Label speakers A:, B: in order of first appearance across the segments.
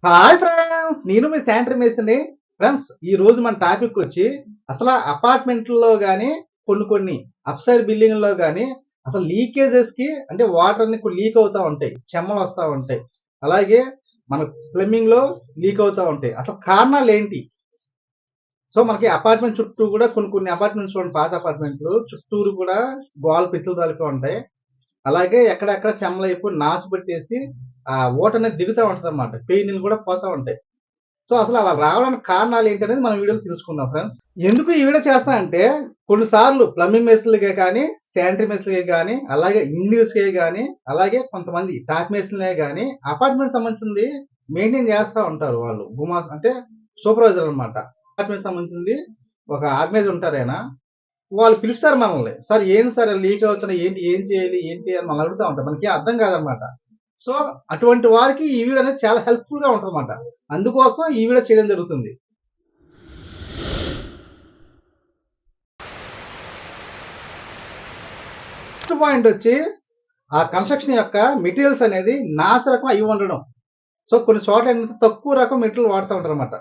A: Hi friends, నేను మీ sanitary మేస్త్రిని. Friends, ఈ రోజు మన టాపిక్ వచ్చి అసలు అపార్ట్మెంట్లలో కానీ కొన్ని అప్స్టైర్ బిల్డింగ్లో కానీ అసలు లీకేజెస్ కి అంటే వాటర్ అన్ని లీక్ అవుతా ఉంటాయి, చెమ్మలు వస్తూ ఉంటాయి. అలాగే మన ప్లంబింగ్ లో లీక్ అవుతా ఉంటాయి. అసలు కారణాలు ఏంటి? సో మనకి అపార్ట్మెంట్ చుట్టూ కూడా కొన్ని అపార్ట్మెంట్స్ చూడండి, పాత అపార్ట్మెంట్లు చుట్టూరు కూడా గోడలు పిచ్చులు తలిపి ఉంటాయి. అలాగే ఎక్కడెక్కడ చెమ్మలు అయిపోయి నాచు పెట్టేసి ఆ ఓట అనేది దిగుతూ ఉంటుంది అనమాట. పెయిన్లు కూడా పోతా ఉంటాయి. సో అసలు అలా రావడానికి కారణాలు ఏంటనేది మనం వీడియోలో తెలుసుకుందాం ఫ్రెండ్స్. ఎందుకు ఈ వీడియో చేస్తానంటే కొన్నిసార్లు ప్లంబింగ్ మేస్త్రులకే కానీ, శానిటరీ మేస్త్రులకే కానీ, అలాగే ఇంజనీర్స్కే కానీ, అలాగే కొంతమంది టాప్ మేస్త్రులే కానీ అపార్ట్మెంట్ సంబంధించింది మెయింటైన్ చేస్తూ ఉంటారు. వాళ్ళు గుమాస్ అంటే సూపర్వైజర్ అనమాట. అపార్ట్మెంట్ సంబంధించింది ఒక ఆర్గనైజర్ ఉంటారు ఆయన. వాళ్ళు పిలుస్తారు మనల్ని. సార్ ఏంటి సార్ లీక్ అవుతున్నాయి, ఏంటి, ఏం చేయాలి, ఏంటి అని మనం అడుగుతా ఉంటాం. మనకి అర్థం కాదనమాట. సో అటువంటి వారికి ఈ వీడియో అనేది చాలా హెల్ప్ఫుల్ గా ఉంటుంది అనమాట. అందుకోసం ఈ వీడియో చేయడం జరుగుతుంది. ఫస్ట్ పాయింట్ వచ్చి ఆ కన్స్ట్రక్షన్ యొక్క మెటీరియల్స్ అనేది నాసిరకం అయి ఉండడం. సో కొన్ని చోట్ల ఏంటంటే తక్కువ రకం మెటీరియల్ వాడుతూ ఉంటారు అనమాట.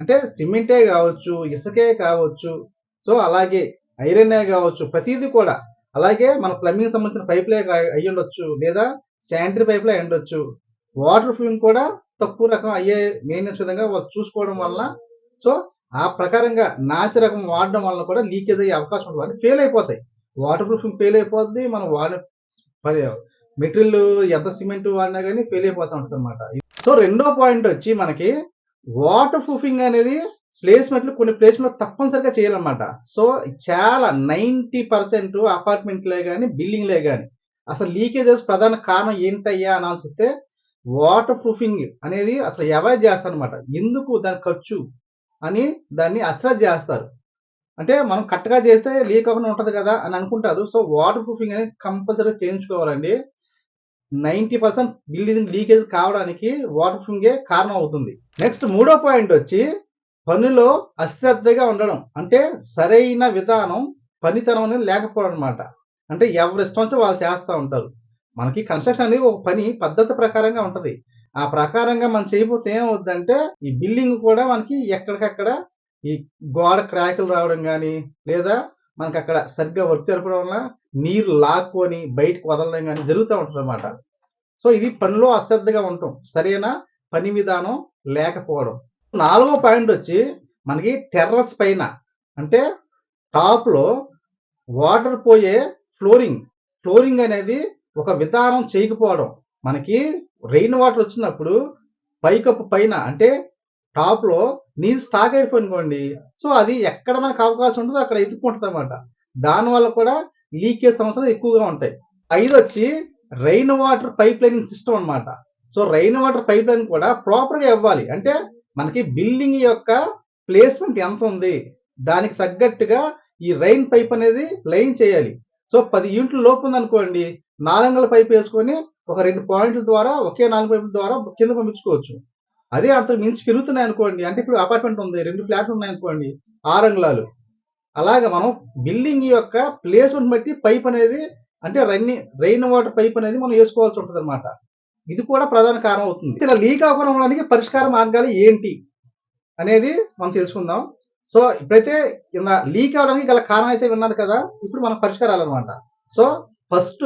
A: అంటే సిమెంటే కావచ్చు, ఇసుకే కావచ్చు, సో అలాగే ఐరనే కావచ్చు, ప్రతిదీ కూడా. అలాగే మన ప్లంబింగ్ సంబంధించిన పైపులే అయ్యి ఉండొచ్చు, లేదా శానిటరీ పైపులే అయి ఉండొచ్చు. వాటర్ ప్రూఫింగ్ కూడా తక్కువ రకం అయ్యే మెయింటెనెన్స్ విధంగా వాళ్ళు చూసుకోవడం వలన, సో ఆ ప్రకారంగా నాసి రకం వాడడం వలన కూడా లీకేజ్ అయ్యే అవకాశం ఉంటుంది. అంటే ఫెయిల్ అయిపోతాయి. వాటర్ ప్రూఫింగ్ ఫెయిల్ అయిపోద్ది. మనం వాడే మెటీరియల్ ఎంత సిమెంట్ వాడినా కానీ ఫెయిల్ అయిపోతూ ఉంటుంది అనమాట. సో రెండో పాయింట్ వచ్చి మనకి వాటర్ ప్రూఫింగ్ అనేది ప్లేస్మెంట్లు కొన్ని ప్లేస్మెంట్ తప్పనిసరిగా చేయాలన్నమాట. సో చాలా 90% అపార్ట్మెంట్లే కానీ బిల్డింగ్లే కానీ అసలు లీకేజెస్ ప్రధాన కారణం ఏంటయ్యా అని ఆలోచిస్తే వాటర్ ప్రూఫింగ్ అనేది అసలు అవాయిడ్ చేస్తారనమాట. ఎందుకు దాని ఖర్చు అని దాన్ని అశ్రద్ధ చేస్తారు. అంటే మనం కరెక్ట్గా చేస్తే లీక్ అవ్వకుండా ఉంటుంది కదా అని అనుకుంటారు. సో వాటర్ ప్రూఫింగ్ అనేది కంపల్సరీగా చేయించుకోవాలండి. 90% బిల్డింగ్ లీకేజ్ కావడానికి వాటర్ ప్రూఫింగే కారణం అవుతుంది. నెక్స్ట్ మూడో పాయింట్ వచ్చి పనిలో అశ్రద్ధగా ఉండడం. అంటే సరైన విధానం, పనితనం అనేది లేకపోవడం అనమాట. అంటే ఎవరి ఇష్టం వచ్చి వాళ్ళు చేస్తూ ఉంటారు. మనకి కన్స్ట్రక్షన్ అనేది ఒక పని పద్ధతి ప్రకారంగా ఉంటుంది. ఆ ప్రకారంగా మనం చేయకపోతే ఏమవుద్దంటే ఈ బిల్డింగ్ కూడా మనకి ఎక్కడికక్కడ ఈ గోడ క్రాకులు రావడం కానీ, లేదా మనకి అక్కడ సరిగ్గా వర్క్ జరపడం వల్ల నీరు లాక్కొని బయటకు వదలడం కానీ జరుగుతూ ఉంటుంది అనమాట. సో ఇది పనిలో అశ్రద్ధగా ఉండటం, సరైన పని విధానం లేకపోవడం. నాలుగో పాయింట్ వచ్చి మనకి టెర్రస్ పైన అంటే టాప్లో వాటర్ పోయే ఫ్లోరింగ్ ఫ్లోరింగ్ అనేది ఒక విధానం చేయకపోవడం. మనకి రెయిన్ వాటర్ వచ్చినప్పుడు పైకప్పు పైన అంటే టాప్లో నీరు స్టాక్ అయిపోయింది, సో అది ఎక్కడ మనకు అవకాశం ఉంటుందో అక్కడ ఎత్తుకుంటుంది అనమాట. దానివల్ల కూడా లీకేజ్ సమస్యలు ఎక్కువగా ఉంటాయి. ఐదు వచ్చి rain water pipe lining system అనమాట. So rain water pipe line కూడా ప్రాపర్గా ఇవ్వాలి. అంటే మనకి బిల్డింగ్ యొక్క ప్లేస్మెంట్ ఎంత ఉంది దానికి తగ్గట్టుగా ఈ రైన్ పైప్ అనేది లైన్ చేయాలి. సో 10 యూనిట్ల లోపు ఉందనుకోండి, 4 అంగుళాల పైప్ వేసుకొని ఒక 2 పాయింట్ల ద్వారా ఒకే 4 పైపుల ద్వారా కింద పంపించుకోవచ్చు. అదే అంతకు మించి పెరుగుతున్నాయి అనుకోండి, అంటే ఇప్పుడు అపార్ట్మెంట్ ఉంది, 2 ఫ్లాట్లు ఉన్నాయి అనుకోండి, 6 అంగుళాలు. అలాగే మనం బిల్డింగ్ యొక్క ప్లేస్మెంట్ బట్టి పైప్ అనేది అంటే రెయిన్ వాటర్ పైప్ అనేది మనం వేసుకోవాల్సి ఉంటుంది అనమాట. ఇది కూడా ప్రధాన కారణం అవుతుంది. ఇలా లీక్ అవ్వకుండా ఉండడానికి పరిష్కార మార్గాలు ఏంటి అనేది మనం తెలుసుకుందాం. సో ఇప్పుడైతే కింద లీక్ అవ్వడానికి గల కారణం అయితే విన్నారు కదా, ఇప్పుడు మనం పరిష్కారాలు అనమాట. సో ఫస్ట్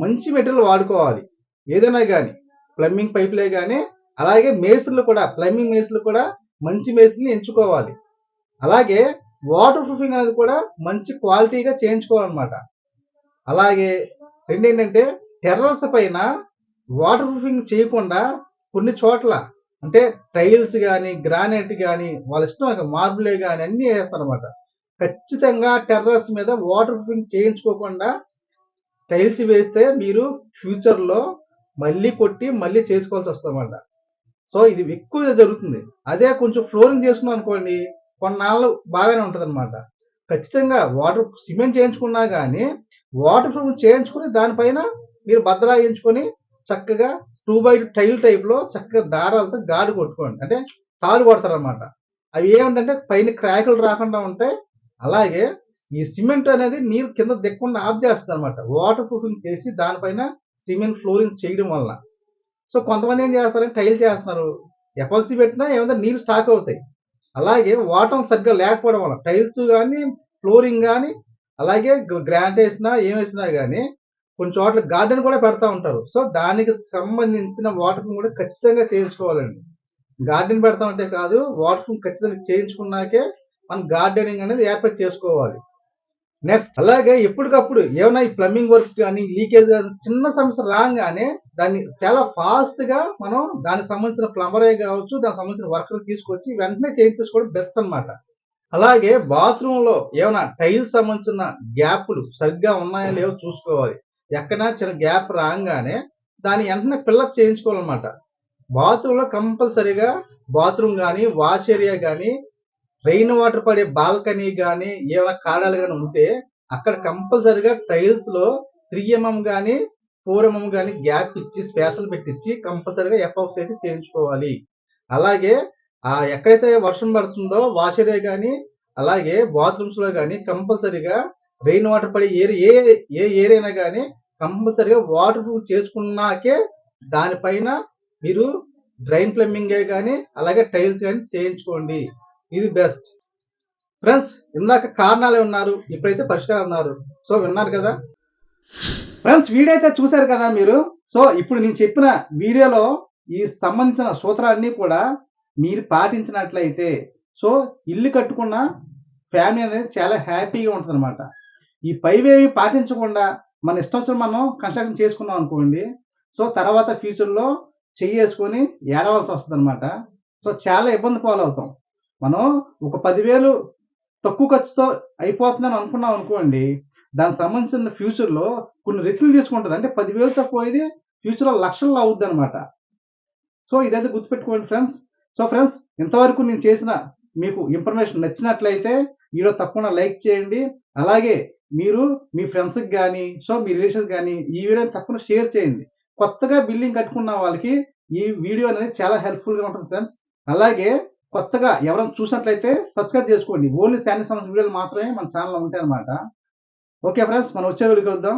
A: మంచి మెటీరియల్ వాడుకోవాలి. ఏదైనా కానీ ప్లంబింగ్ పైపులే కానీ, అలాగే మేస్త్రులు కూడా ప్లంబింగ్ మేస్త్రులు కూడా మంచి మేస్త్రిని ఎంచుకోవాలి. అలాగే వాటర్ ప్రూఫింగ్ అనేది కూడా మంచి క్వాలిటీగా చేయించుకోవాలన్నమాట. అలాగే రెండేంటంటే టెర్రస్ పైన వాటర్ ప్రూఫింగ్ చేయకుండా కొన్ని చోట్ల అంటే టైల్స్ కానీ, గ్రానైట్ కానీ, వాళ్ళ ఇష్టం మార్బులే కానీ అన్నీ వేస్తారనమాట. ఖచ్చితంగా టెర్రస్ మీద వాటర్ ప్రూఫింగ్ చేయించుకోకుండా టైల్స్ వేస్తే మీరు ఫ్యూచర్లో మళ్ళీ కొట్టి మళ్ళీ చేసుకోవాల్సి వస్తుందన్నమాట. సో ఇది ఎక్కువగా జరుగుతుంది. అదే కొంచెం ఫ్లోరింగ్ చేసుకున్నాం అనుకోండి, కొన్నాళ్ళు బాగానే ఉంటుంది అనమాట. ఖచ్చితంగా వాటర్ సిమెంట్ చేయించుకున్నా కానీ వాటర్ ప్రూఫ్ చేయించుకుని దానిపైన మీరు బద్దలాయించుకొని చక్కగా 2x2 టైల్ టైప్లో చక్కగా దారాలతో గాడి కొట్టుకోండి, అంటే తాడు కొడతారనమాట. అవి ఏమిటంటే పైన క్రాకులు రాకుండా ఉంటాయి. అలాగే ఈ సిమెంట్ అనేది నీరు కింద దిక్కకుండా ఆఫ్ చేస్తుంది అనమాట, వాటర్ ప్రూఫింగ్ చేసి దానిపైన సిమెంట్ ఫ్లోరింగ్ చేయడం వలన. సో కొంతమంది ఏం చేస్తారంటే టైల్ చేస్తున్నారు, ఎపాక్సీ పెట్టినా ఏమైనా నీళ్ళు స్టాక్ అవుతాయి. అలాగే వాటర్ సరిగ్గా లేకపోవడం వల్ల టైల్స్ కానీ, ఫ్లోరింగ్ కానీ, అలాగే గ్రానైట్ వేసినా ఏం వేసినా కానీ కొన్ని చోట్ల గార్డెన్ కూడా పెడతా ఉంటారు. సో దానికి సంబంధించిన వాటర్ కూడా ఖచ్చితంగా చేయించుకోవాలండి. గార్డెన్ పెడతామంటే కాదు, వాటర్ ఖచ్చితంగా చేయించుకున్నాకే మనం గార్డెనింగ్ అనేది ఏర్పాటు చేసుకోవాలి. నెక్స్ట్ అలాగే ఎప్పటికప్పుడు ఏమైనా ఈ ప్లంబింగ్ వర్క్ కానీ, లీకేజ్ కానీ చిన్న సమస్య రాగానే దాన్ని చాలా ఫాస్ట్ గా మనం దానికి సంబంధించిన ప్లంబరే కావచ్చు, దానికి సంబంధించిన వర్కర్ తీసుకొచ్చి వెంటనే చేయించేసుకోవడం బెస్ట్ అన్నమాట. అలాగే బాత్రూమ్ లో ఏమైనా టైల్స్ సంబంధించిన గ్యాప్లు సరిగ్గా ఉన్నాయో లేవో చూసుకోవాలి. ఎక్కడైనా చిన్న గ్యాప్ రాగానే దాన్ని వెంటనే ఫిల్అప్ చేయించుకోవాలన్నమాట. బాత్రూమ్ లో కంపల్సరీగా బాత్రూమ్ కానీ, వాష్ ఏరియా కానీ, రెయిన్ వాటర్ పడే బాల్కనీ కానీ, ఏమైనా కాడాలు కానీ ఉంటే అక్కడ కంపల్సరీగా టైల్స్ లో 3mm కానీ, 4mm కానీ గ్యాప్ ఇచ్చి స్పేసులు పెట్టించి కంపల్సరీగా ఎపాక్సీ అయితే చేయించుకోవాలి. అలాగే ఎక్కడైతే వర్షం పడుతుందో వాష్ ఏరియా కానీ, అలాగే బాత్రూమ్స్ లో కానీ కంపల్సరీగా రెయిన్ వాటర్ పడే ఏ ఏరియా కానీ కంపల్సరీగా వాటర్ ప్రూఫ్ చేసుకున్నాకే దానిపైన మీరు డ్రైన్ ప్లంబింగే కానీ, అలాగే టైల్స్ కానీ చేయించుకోండి. ఇది బెస్ట్. ఫ్రెండ్స్ ఇందాక కారణాలే ఉన్నారు, ఇప్పుడైతే పరిష్కారం ఉన్నారు. సో విన్నారు కదా ఫ్రెండ్స్, వీడియో అయితే చూశారు కదా మీరు. సో ఇప్పుడు నేను చెప్పిన వీడియోలో ఈ సంబంధించిన సూత్రాలన్నీ కూడా మీరు పాటించినట్లయితే సో ఇల్లు కట్టుకున్న ఫ్యామిలీ అనేది చాలా హ్యాపీగా ఉంటుంది అనమాట. ఈ పైవేవి పాటించకుండా మన ఇష్టం వచ్చిన మనం కన్స్ట్రక్షన్ చేసుకున్నాం అనుకోండి, సో తర్వాత ఫ్యూచర్లో చెయ్యేసుకొని ఏడవలసి వస్తుంది అనమాట. సో చాలా ఇబ్బంది పాలవుతాం. మనం ఒక 10,000 తక్కువ ఖర్చుతో అయిపోతుందని అనుకున్నాం అనుకోండి, దానికి సంబంధించిన ఫ్యూచర్లో కొన్ని రెట్లు తీసుకుంటుంది. అంటే 10,000 తక్కువ ఇది ఫ్యూచర్లో లక్షల్లో అవుద్ది అనమాట. సో ఇదైతే గుర్తుపెట్టుకోండి ఫ్రెండ్స్. సో ఫ్రెండ్స్, ఇంతవరకు నేను చేసిన మీకు ఇన్ఫర్మేషన్ నచ్చినట్లయితే వీడియో తప్పకుండా లైక్ చేయండి. అలాగే మీరు మీ ఫ్రెండ్స్కి కానీ, సో మీ రిలేషన్స్ కానీ ఈ వీడియోని తప్పకుండా షేర్ చేయండి. కొత్తగా బిల్డింగ్ కట్టుకున్న వాళ్ళకి ఈ వీడియో అనేది చాలా హెల్ప్ఫుల్గా ఉంటుంది ఫ్రెండ్స్. అలాగే కొత్తగా ఎవరైనా చూసినట్లయితే సబ్స్క్రైబ్ చేసుకోండి. ఓన్లీ శానిటరీ సంబంధించిన వీడియోలు మాత్రమే మన ఛానల్లో ఉంటాయి అనమాట. ఓకే ఫ్రెండ్స్, మనం వచ్చే వీడియోకి వద్దాం.